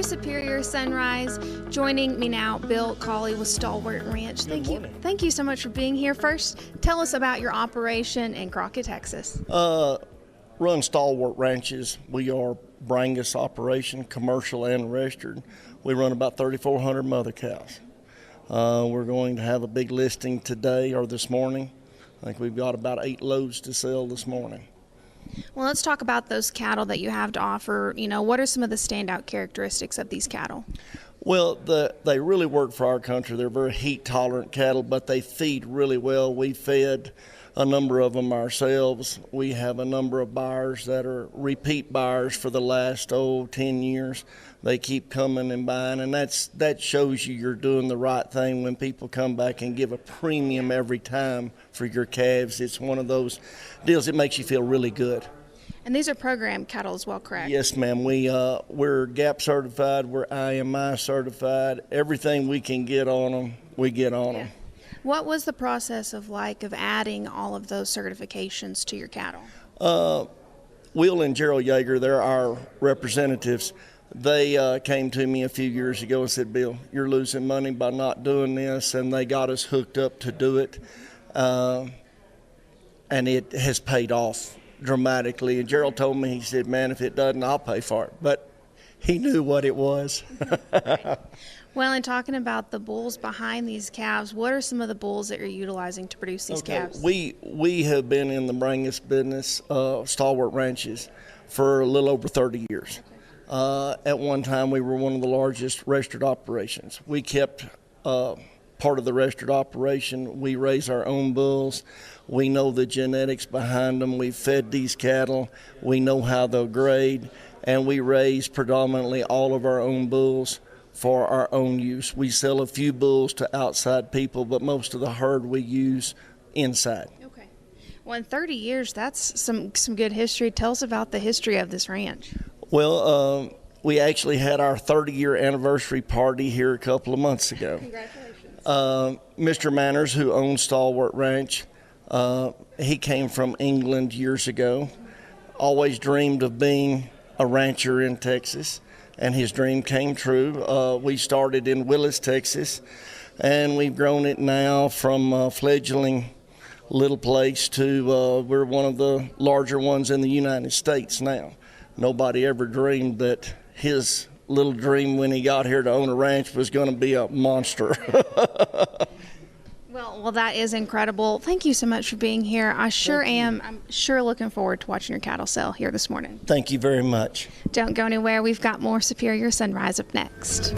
Superior Sunrise. Joining me now, Bill Cawley with Stalwart Ranch. Thank you so much for being here. First, tell us about your operation in Crockett, Texas. Run Stalwart Ranches. We are Brangus operation, commercial and registered. We run about 3,400 mother cows. We're going to have a big listing today or this morning. I think we've got about 8 loads to sell this morning. Well, let's talk about those cattle that you have to offer. What are some of the standout characteristics of these cattle? Well, they really work for our country. They're very heat-tolerant cattle, but they feed really well. We fed a number of them ourselves. We have a number of buyers that are repeat buyers for the last 10 years. They keep coming and buying, and that shows you're doing the right thing when people come back and give a premium every time for your calves. It's one of those deals that makes you feel really good. And these are program cattle as well, correct? Yes, ma'am. We're GAP certified. We're IMI certified. Everything we can get on them, we get on them. What was the process of adding all of those certifications to your cattle? Will and Gerald Yeager, they're our representatives. They came to me a few years ago and said, Bill, you're losing money by not doing this, and they got us hooked up to do it. And it has paid off dramatically. And Gerald told me, he said, man, if it doesn't, I'll pay for it. But he knew what it was. Well, in talking about the bulls behind these calves, what are some of the bulls that you're utilizing to produce these calves? We have been in the Brangus business, Stalwart Ranches, for a little over 30 years. At one time, we were one of the largest registered operations. We kept part of the registered operation. We raise our own bulls. We know the genetics behind them. We fed these cattle. We know how they'll grade, and we raise predominantly all of our own bulls for our own use. We sell a few bulls to outside people, but most of the herd we use inside. Okay. Well, in 30 years, that's some good history. Tell us about the history of this ranch. Well, we actually had our 30-year anniversary party here a couple of months ago. Congratulations. Mr. Manners, who owns Stalwart Ranch, he came from England years ago, always dreamed of being a rancher in Texas, and his dream came true. We started in Willis, Texas, and we've grown it now from a fledgling little place to we're one of the larger ones in the United States now. Nobody ever dreamed that his little dream when he got here to own a ranch was going to be a monster. Well, that is incredible. Thank you so much for being here. I'm sure looking forward to watching your cattle sell here this morning. Thank you very much. Don't go anywhere. We've got more Superior Sunrise up next.